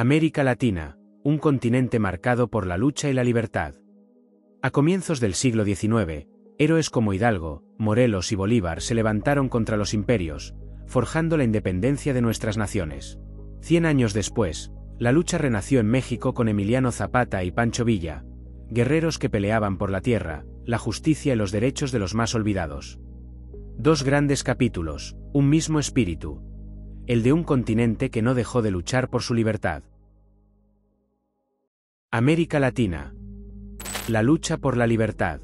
América Latina, un continente marcado por la lucha y la libertad. A comienzos del siglo XIX, héroes como Hidalgo, Morelos y Bolívar se levantaron contra los imperios, forjando la independencia de nuestras naciones. 100 años después, la lucha renació en México con Emiliano Zapata y Pancho Villa, guerreros que peleaban por la tierra, la justicia y los derechos de los más olvidados. Dos grandes capítulos, un mismo espíritu. El de un continente que no dejó de luchar por su libertad. América Latina. La lucha por la libertad.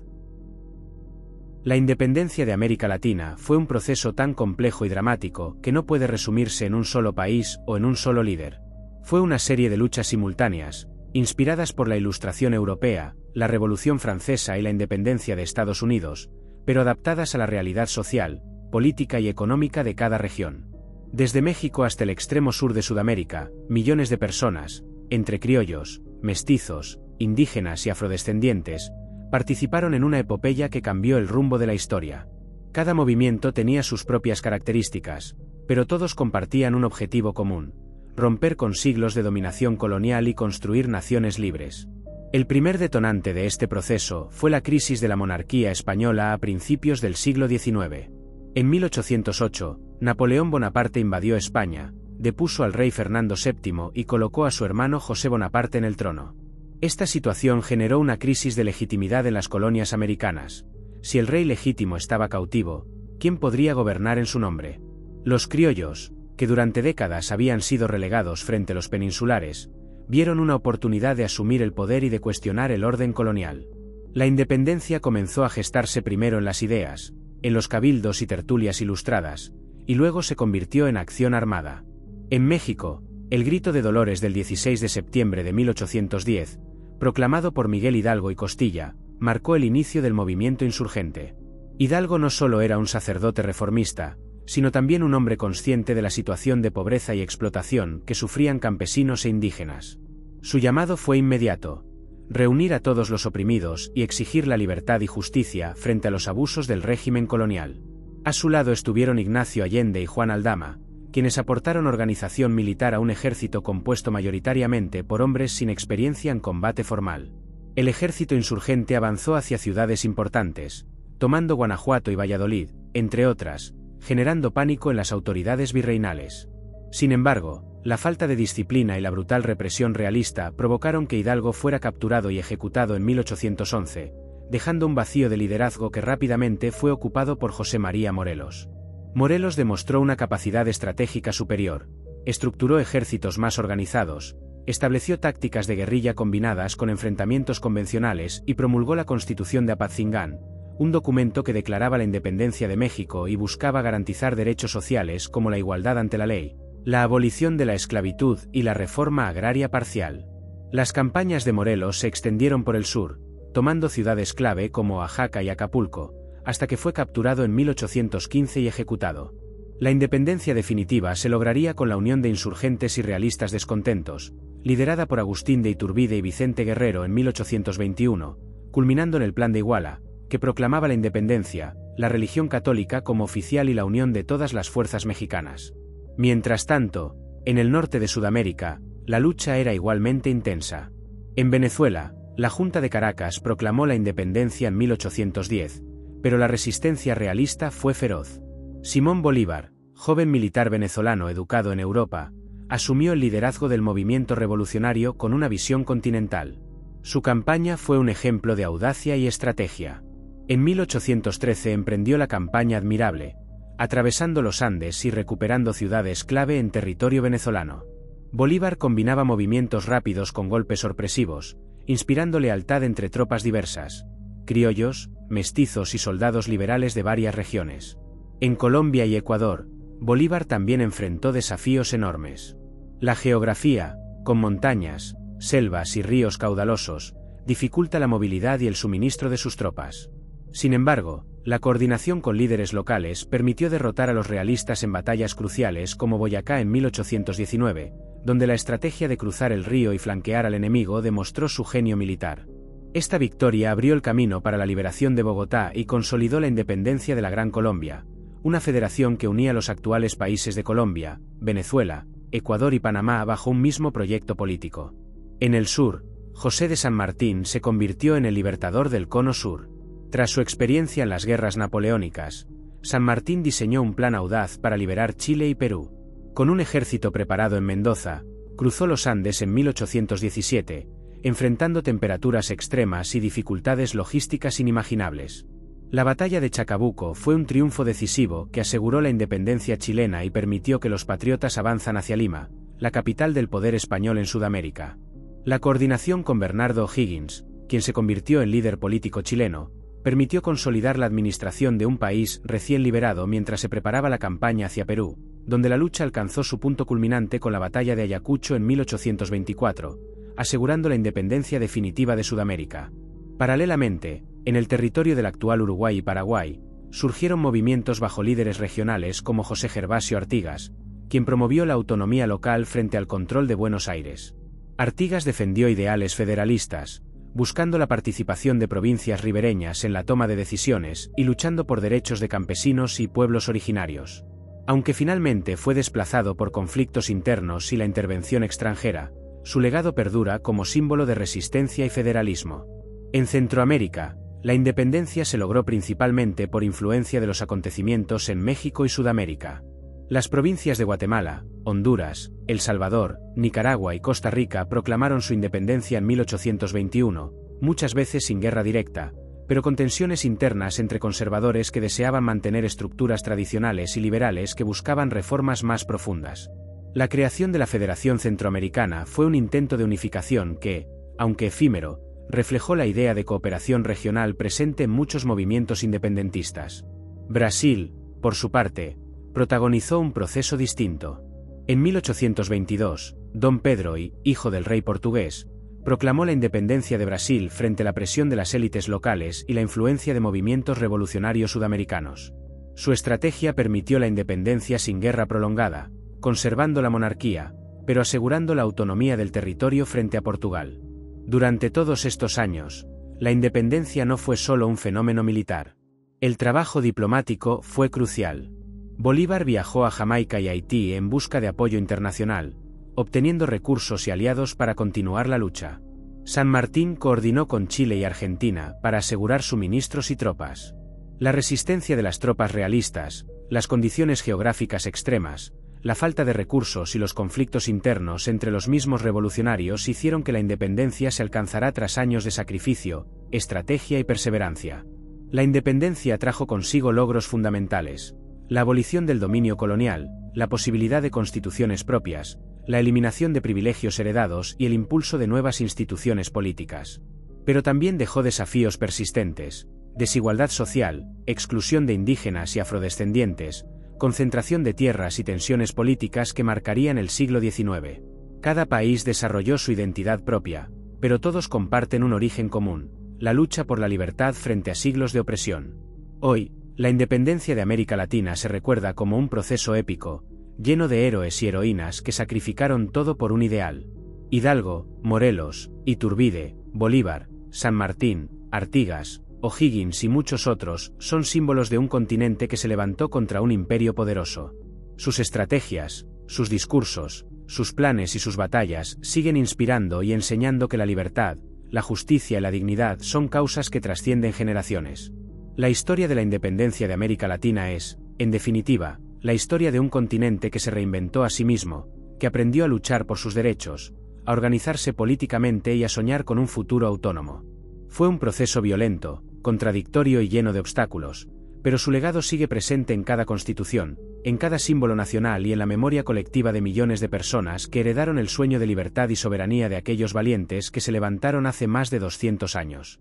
La independencia de América Latina fue un proceso tan complejo y dramático que no puede resumirse en un solo país o en un solo líder. Fue una serie de luchas simultáneas, inspiradas por la Ilustración Europea, la Revolución Francesa y la independencia de Estados Unidos, pero adaptadas a la realidad social, política y económica de cada región. Desde México hasta el extremo sur de Sudamérica, millones de personas, entre criollos, mestizos, indígenas y afrodescendientes, participaron en una epopeya que cambió el rumbo de la historia. Cada movimiento tenía sus propias características, pero todos compartían un objetivo común: romper con siglos de dominación colonial y construir naciones libres. El primer detonante de este proceso fue la crisis de la monarquía española a principios del siglo XIX. En 1808, Napoleón Bonaparte invadió España, depuso al rey Fernando VII y colocó a su hermano José Bonaparte en el trono. Esta situación generó una crisis de legitimidad en las colonias americanas. Si el rey legítimo estaba cautivo, ¿quién podría gobernar en su nombre? Los criollos, que durante décadas habían sido relegados frente a los peninsulares, vieron una oportunidad de asumir el poder y de cuestionar el orden colonial. La independencia comenzó a gestarse primero en las ideas, en los cabildos y tertulias ilustradas, y luego se convirtió en acción armada. En México, el Grito de Dolores del 16 de septiembre de 1810, proclamado por Miguel Hidalgo y Costilla, marcó el inicio del movimiento insurgente. Hidalgo no solo era un sacerdote reformista, sino también un hombre consciente de la situación de pobreza y explotación que sufrían campesinos e indígenas. Su llamado fue inmediato: reunir a todos los oprimidos y exigir la libertad y justicia frente a los abusos del régimen colonial. A su lado estuvieron Ignacio Allende y Juan Aldama, quienes aportaron organización militar a un ejército compuesto mayoritariamente por hombres sin experiencia en combate formal. El ejército insurgente avanzó hacia ciudades importantes, tomando Guanajuato y Valladolid, entre otras, generando pánico en las autoridades virreinales. Sin embargo, la falta de disciplina y la brutal represión realista provocaron que Hidalgo fuera capturado y ejecutado en 1811, dejando un vacío de liderazgo que rápidamente fue ocupado por José María Morelos. Morelos demostró una capacidad estratégica superior, estructuró ejércitos más organizados, estableció tácticas de guerrilla combinadas con enfrentamientos convencionales y promulgó la Constitución de Apatzingán, un documento que declaraba la independencia de México y buscaba garantizar derechos sociales como la igualdad ante la ley, la abolición de la esclavitud y la reforma agraria parcial. Las campañas de Morelos se extendieron por el sur, tomando ciudades clave como Oaxaca y Acapulco, hasta que fue capturado en 1815 y ejecutado. La independencia definitiva se lograría con la unión de insurgentes y realistas descontentos, liderada por Agustín de Iturbide y Vicente Guerrero en 1821, culminando en el Plan de Iguala, que proclamaba la independencia, la religión católica como oficial y la unión de todas las fuerzas mexicanas. Mientras tanto, en el norte de Sudamérica, la lucha era igualmente intensa. En Venezuela, la Junta de Caracas proclamó la independencia en 1810, pero la resistencia realista fue feroz. Simón Bolívar, joven militar venezolano educado en Europa, asumió el liderazgo del movimiento revolucionario con una visión continental. Su campaña fue un ejemplo de audacia y estrategia. En 1813 emprendió la campaña Admirable, atravesando los Andes y recuperando ciudades clave en territorio venezolano. Bolívar combinaba movimientos rápidos con golpes sorpresivos, inspirando lealtad entre tropas diversas: criollos, mestizos y soldados liberales de varias regiones. En Colombia y Ecuador, Bolívar también enfrentó desafíos enormes. La geografía, con montañas, selvas y ríos caudalosos, dificulta la movilidad y el suministro de sus tropas. Sin embargo, la coordinación con líderes locales permitió derrotar a los realistas en batallas cruciales como Boyacá en 1819, donde la estrategia de cruzar el río y flanquear al enemigo demostró su genio militar. Esta victoria abrió el camino para la liberación de Bogotá y consolidó la independencia de la Gran Colombia, una federación que unía los actuales países de Colombia, Venezuela, Ecuador y Panamá bajo un mismo proyecto político. En el sur, José de San Martín se convirtió en el libertador del Cono Sur. Tras su experiencia en las guerras napoleónicas, San Martín diseñó un plan audaz para liberar Chile y Perú. Con un ejército preparado en Mendoza, cruzó los Andes en 1817, enfrentando temperaturas extremas y dificultades logísticas inimaginables. La batalla de Chacabuco fue un triunfo decisivo que aseguró la independencia chilena y permitió que los patriotas avanzan hacia Lima, la capital del poder español en Sudamérica. La coordinación con Bernardo O'Higgins, quien se convirtió en líder político chileno, permitió consolidar la administración de un país recién liberado mientras se preparaba la campaña hacia Perú, donde la lucha alcanzó su punto culminante con la batalla de Ayacucho en 1824, asegurando la independencia definitiva de Sudamérica. Paralelamente, en el territorio del actual Uruguay y Paraguay, surgieron movimientos bajo líderes regionales como José Gervasio Artigas, quien promovió la autonomía local frente al control de Buenos Aires. Artigas defendió ideales federalistas, buscando la participación de provincias ribereñas en la toma de decisiones y luchando por derechos de campesinos y pueblos originarios. Aunque finalmente fue desplazado por conflictos internos y la intervención extranjera, su legado perdura como símbolo de resistencia y federalismo. En Centroamérica, la independencia se logró principalmente por influencia de los acontecimientos en México y Sudamérica. Las provincias de Guatemala, Honduras, El Salvador, Nicaragua y Costa Rica proclamaron su independencia en 1821, muchas veces sin guerra directa, pero con tensiones internas entre conservadores que deseaban mantener estructuras tradicionales y liberales que buscaban reformas más profundas. La creación de la Federación Centroamericana fue un intento de unificación que, aunque efímero, reflejó la idea de cooperación regional presente en muchos movimientos independentistas. Brasil, por su parte, protagonizó un proceso distinto. En 1822, Dom Pedro I, hijo del rey portugués, proclamó la independencia de Brasil frente a la presión de las élites locales y la influencia de movimientos revolucionarios sudamericanos. Su estrategia permitió la independencia sin guerra prolongada, conservando la monarquía, pero asegurando la autonomía del territorio frente a Portugal. Durante todos estos años, la independencia no fue solo un fenómeno militar. El trabajo diplomático fue crucial. Bolívar viajó a Jamaica y Haití en busca de apoyo internacional, obteniendo recursos y aliados para continuar la lucha. San Martín coordinó con Chile y Argentina para asegurar suministros y tropas. La resistencia de las tropas realistas, las condiciones geográficas extremas, la falta de recursos y los conflictos internos entre los mismos revolucionarios hicieron que la independencia se alcanzara tras años de sacrificio, estrategia y perseverancia. La independencia trajo consigo logros fundamentales: la abolición del dominio colonial, la posibilidad de constituciones propias, la eliminación de privilegios heredados y el impulso de nuevas instituciones políticas. Pero también dejó desafíos persistentes: desigualdad social, exclusión de indígenas y afrodescendientes, concentración de tierras y tensiones políticas que marcarían el siglo XIX. Cada país desarrolló su identidad propia, pero todos comparten un origen común: la lucha por la libertad frente a siglos de opresión. Hoy, la independencia de América Latina se recuerda como un proceso épico, lleno de héroes y heroínas que sacrificaron todo por un ideal. Hidalgo, Morelos, Iturbide, Bolívar, San Martín, Artigas, O'Higgins y muchos otros son símbolos de un continente que se levantó contra un imperio poderoso. Sus estrategias, sus discursos, sus planes y sus batallas siguen inspirando y enseñando que la libertad, la justicia y la dignidad son causas que trascienden generaciones. La historia de la independencia de América Latina es, en definitiva, la historia de un continente que se reinventó a sí mismo, que aprendió a luchar por sus derechos, a organizarse políticamente y a soñar con un futuro autónomo. Fue un proceso violento, contradictorio y lleno de obstáculos, pero su legado sigue presente en cada constitución, en cada símbolo nacional y en la memoria colectiva de millones de personas que heredaron el sueño de libertad y soberanía de aquellos valientes que se levantaron hace más de 200 años.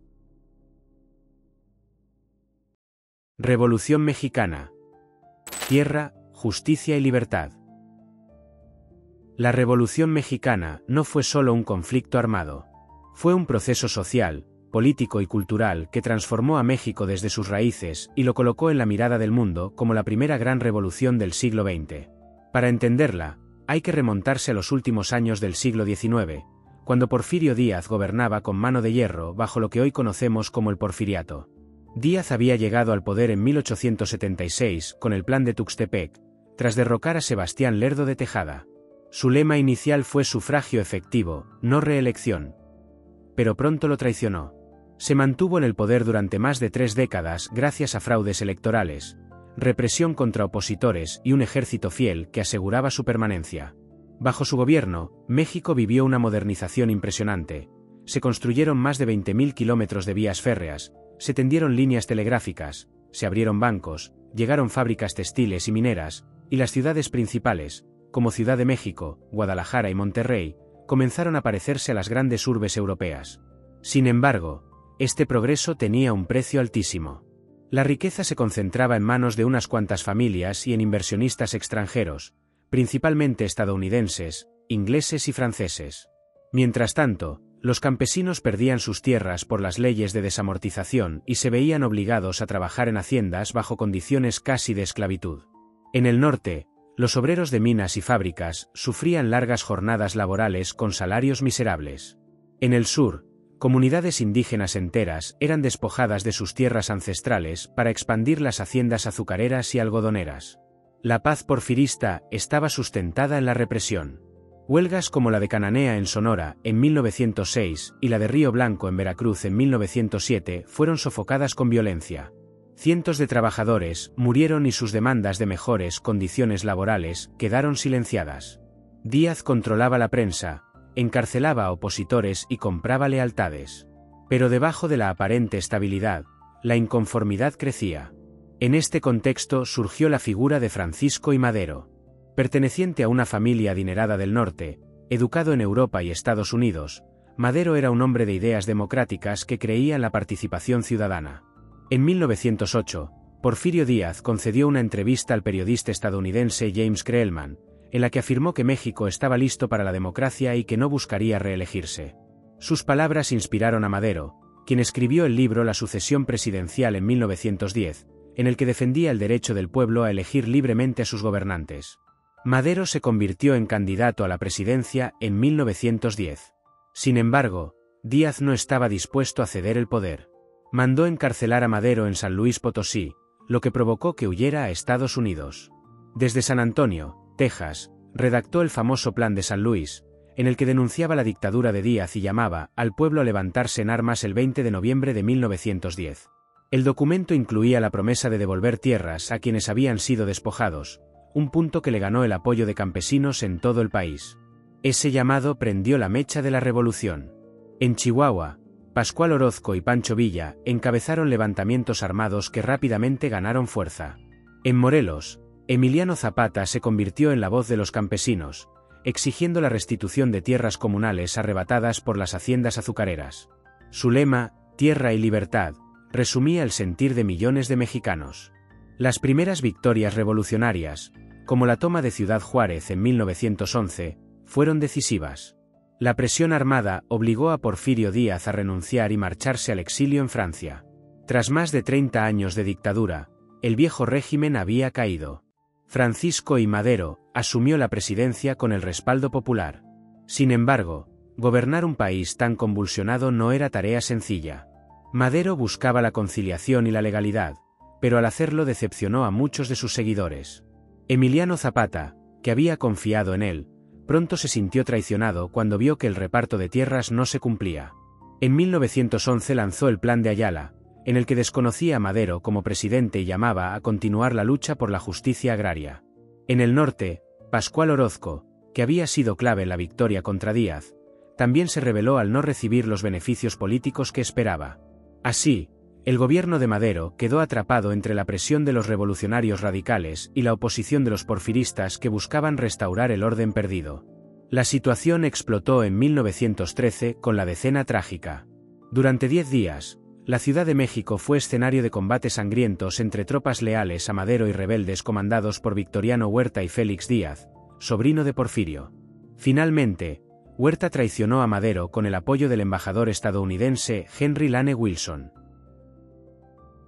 Revolución Mexicana. Tierra, justicia y libertad. La Revolución Mexicana no fue solo un conflicto armado. Fue un proceso social, político y cultural que transformó a México desde sus raíces y lo colocó en la mirada del mundo como la primera gran revolución del siglo XX. Para entenderla, hay que remontarse a los últimos años del siglo XIX, cuando Porfirio Díaz gobernaba con mano de hierro bajo lo que hoy conocemos como el Porfiriato. Díaz había llegado al poder en 1876 con el Plan de Tuxtepec, tras derrocar a Sebastián Lerdo de Tejada. Su lema inicial fue sufragio efectivo, no reelección. Pero pronto lo traicionó. Se mantuvo en el poder durante más de 3 décadas gracias a fraudes electorales, represión contra opositores y un ejército fiel que aseguraba su permanencia. Bajo su gobierno, México vivió una modernización impresionante. Se construyeron más de 20.000 kilómetros de vías férreas, se tendieron líneas telegráficas, se abrieron bancos, llegaron fábricas textiles y mineras, y las ciudades principales, como Ciudad de México, Guadalajara y Monterrey, comenzaron a parecerse a las grandes urbes europeas. Sin embargo, este progreso tenía un precio altísimo. La riqueza se concentraba en manos de unas cuantas familias y en inversionistas extranjeros, principalmente estadounidenses, ingleses y franceses. Mientras tanto, los campesinos perdían sus tierras por las leyes de desamortización y se veían obligados a trabajar en haciendas bajo condiciones casi de esclavitud. En el norte, los obreros de minas y fábricas sufrían largas jornadas laborales con salarios miserables. En el sur, comunidades indígenas enteras eran despojadas de sus tierras ancestrales para expandir las haciendas azucareras y algodoneras. La paz porfirista estaba sustentada en la represión. Huelgas como la de Cananea en Sonora, en 1906, y la de Río Blanco en Veracruz en 1907 fueron sofocadas con violencia. Cientos de trabajadores murieron y sus demandas de mejores condiciones laborales quedaron silenciadas. Díaz controlaba la prensa, encarcelaba a opositores y compraba lealtades. Pero debajo de la aparente estabilidad, la inconformidad crecía. En este contexto surgió la figura de Francisco I. Madero. Perteneciente a una familia adinerada del norte, educado en Europa y Estados Unidos, Madero era un hombre de ideas democráticas que creía en la participación ciudadana. En 1908, Porfirio Díaz concedió una entrevista al periodista estadounidense James Creelman, en la que afirmó que México estaba listo para la democracia y que no buscaría reelegirse. Sus palabras inspiraron a Madero, quien escribió el libro La sucesión presidencial en 1910, en el que defendía el derecho del pueblo a elegir libremente a sus gobernantes. Madero se convirtió en candidato a la presidencia en 1910. Sin embargo, Díaz no estaba dispuesto a ceder el poder. Mandó encarcelar a Madero en San Luis Potosí, lo que provocó que huyera a Estados Unidos. Desde San Antonio, Texas, redactó el famoso Plan de San Luis, en el que denunciaba la dictadura de Díaz y llamaba al pueblo a levantarse en armas el 20 de noviembre de 1910. El documento incluía la promesa de devolver tierras a quienes habían sido despojados, un punto que le ganó el apoyo de campesinos en todo el país. Ese llamado prendió la mecha de la revolución. En Chihuahua, Pascual Orozco y Pancho Villa encabezaron levantamientos armados que rápidamente ganaron fuerza. En Morelos, Emiliano Zapata se convirtió en la voz de los campesinos, exigiendo la restitución de tierras comunales arrebatadas por las haciendas azucareras. Su lema, Tierra y Libertad, resumía el sentir de millones de mexicanos. Las primeras victorias revolucionarias, como la toma de Ciudad Juárez en 1911, fueron decisivas. La presión armada obligó a Porfirio Díaz a renunciar y marcharse al exilio en Francia. Tras más de 30 años de dictadura, el viejo régimen había caído. Francisco I. Madero asumió la presidencia con el respaldo popular. Sin embargo, gobernar un país tan convulsionado no era tarea sencilla. Madero buscaba la conciliación y la legalidad, pero al hacerlo decepcionó a muchos de sus seguidores. Emiliano Zapata, que había confiado en él, pronto se sintió traicionado cuando vio que el reparto de tierras no se cumplía. En 1911 lanzó el Plan de Ayala, en el que desconocía a Madero como presidente y llamaba a continuar la lucha por la justicia agraria. En el norte, Pascual Orozco, que había sido clave en la victoria contra Díaz, también se rebeló al no recibir los beneficios políticos que esperaba. Así, el gobierno de Madero quedó atrapado entre la presión de los revolucionarios radicales y la oposición de los porfiristas que buscaban restaurar el orden perdido. La situación explotó en 1913 con la Decena Trágica. Durante 10 días, la Ciudad de México fue escenario de combates sangrientos entre tropas leales a Madero y rebeldes comandados por Victoriano Huerta y Félix Díaz, sobrino de Porfirio. Finalmente, Huerta traicionó a Madero con el apoyo del embajador estadounidense Henry Lane Wilson.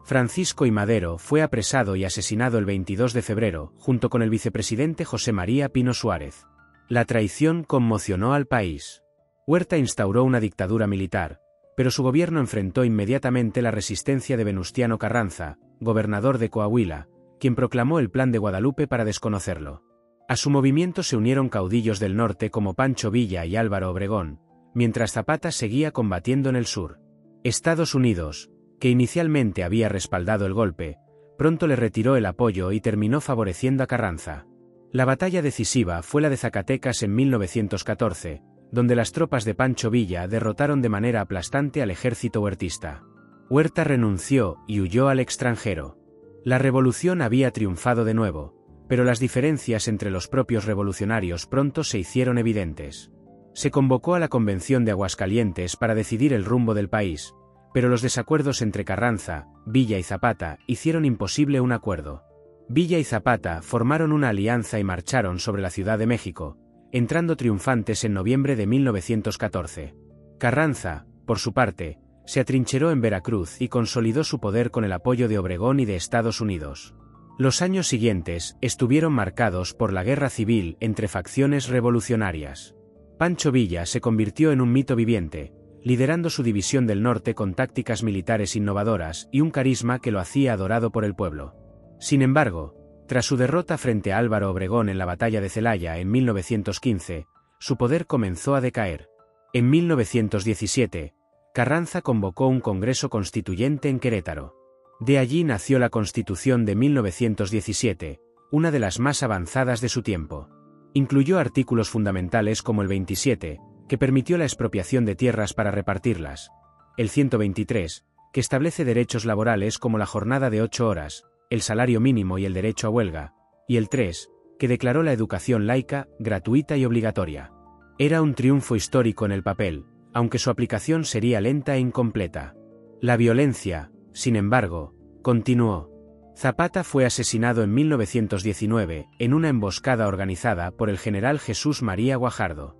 Francisco I. Madero fue apresado y asesinado el 22 de febrero, junto con el vicepresidente José María Pino Suárez. La traición conmocionó al país. Huerta instauró una dictadura militar, pero su gobierno enfrentó inmediatamente la resistencia de Venustiano Carranza, gobernador de Coahuila, quien proclamó el Plan de Guadalupe para desconocerlo. A su movimiento se unieron caudillos del norte como Pancho Villa y Álvaro Obregón, mientras Zapata seguía combatiendo en el sur. Estados Unidos, que inicialmente había respaldado el golpe, pronto le retiró el apoyo y terminó favoreciendo a Carranza. La batalla decisiva fue la de Zacatecas en 1914, donde las tropas de Pancho Villa derrotaron de manera aplastante al ejército huertista. Huerta renunció y huyó al extranjero. La revolución había triunfado de nuevo, pero las diferencias entre los propios revolucionarios pronto se hicieron evidentes. Se convocó a la Convención de Aguascalientes para decidir el rumbo del país, pero los desacuerdos entre Carranza, Villa y Zapata hicieron imposible un acuerdo. Villa y Zapata formaron una alianza y marcharon sobre la Ciudad de México, entrando triunfantes en noviembre de 1914. Carranza, por su parte, se atrincheró en Veracruz y consolidó su poder con el apoyo de Obregón y de Estados Unidos. Los años siguientes estuvieron marcados por la guerra civil entre facciones revolucionarias. Pancho Villa se convirtió en un mito viviente, liderando su división del norte con tácticas militares innovadoras y un carisma que lo hacía adorado por el pueblo. Sin embargo, tras su derrota frente a Álvaro Obregón en la batalla de Celaya en 1915, su poder comenzó a decaer. En 1917, Carranza convocó un Congreso Constituyente en Querétaro. De allí nació la Constitución de 1917, una de las más avanzadas de su tiempo. Incluyó artículos fundamentales como el 27, que permitió la expropiación de tierras para repartirlas, el 123, que establece derechos laborales como la jornada de 8 horas, el salario mínimo y el derecho a huelga, y el 3, que declaró la educación laica, gratuita y obligatoria. Era un triunfo histórico en el papel, aunque su aplicación sería lenta e incompleta. La violencia, sin embargo, continuó. Zapata fue asesinado en 1919 en una emboscada organizada por el general Jesús María Guajardo.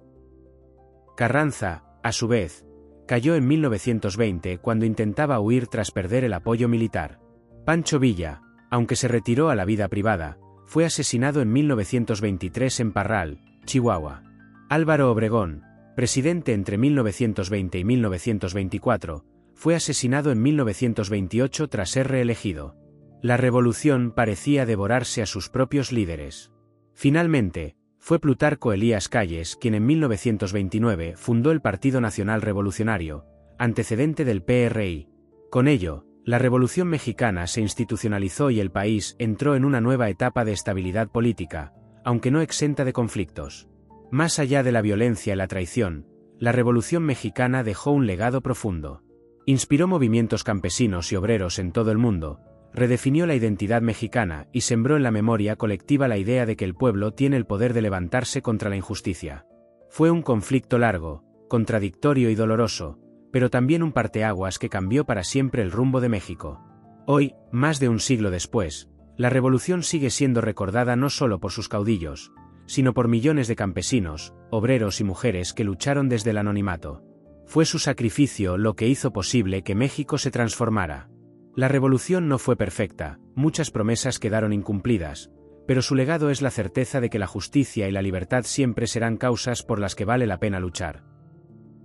Carranza, a su vez, cayó en 1920 cuando intentaba huir tras perder el apoyo militar. Pancho Villa, aunque se retiró a la vida privada, fue asesinado en 1923 en Parral, Chihuahua. Álvaro Obregón, presidente entre 1920 y 1924, fue asesinado en 1928 tras ser reelegido. La revolución parecía devorarse a sus propios líderes. Finalmente, fue Plutarco Elías Calles quien en 1929 fundó el Partido Nacional Revolucionario, antecedente del PRI. Con ello, la Revolución Mexicana se institucionalizó y el país entró en una nueva etapa de estabilidad política, aunque no exenta de conflictos. Más allá de la violencia y la traición, la Revolución Mexicana dejó un legado profundo. Inspiró movimientos campesinos y obreros en todo el mundo, redefinió la identidad mexicana y sembró en la memoria colectiva la idea de que el pueblo tiene el poder de levantarse contra la injusticia. Fue un conflicto largo, contradictorio y doloroso, pero también un parteaguas que cambió para siempre el rumbo de México. Hoy, más de un siglo después, la revolución sigue siendo recordada no solo por sus caudillos, sino por millones de campesinos, obreros y mujeres que lucharon desde el anonimato. Fue su sacrificio lo que hizo posible que México se transformara. La revolución no fue perfecta, muchas promesas quedaron incumplidas, pero su legado es la certeza de que la justicia y la libertad siempre serán causas por las que vale la pena luchar.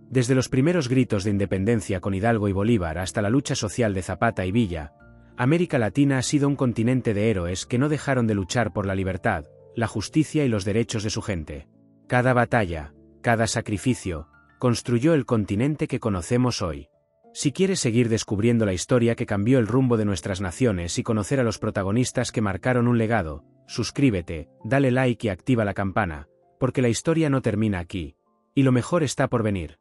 Desde los primeros gritos de independencia con Hidalgo y Bolívar hasta la lucha social de Zapata y Villa, América Latina ha sido un continente de héroes que no dejaron de luchar por la libertad, la justicia y los derechos de su gente. Cada batalla, cada sacrificio, construyó el continente que conocemos hoy. Si quieres seguir descubriendo la historia que cambió el rumbo de nuestras naciones y conocer a los protagonistas que marcaron un legado, suscríbete, dale like y activa la campana, porque la historia no termina aquí, y lo mejor está por venir.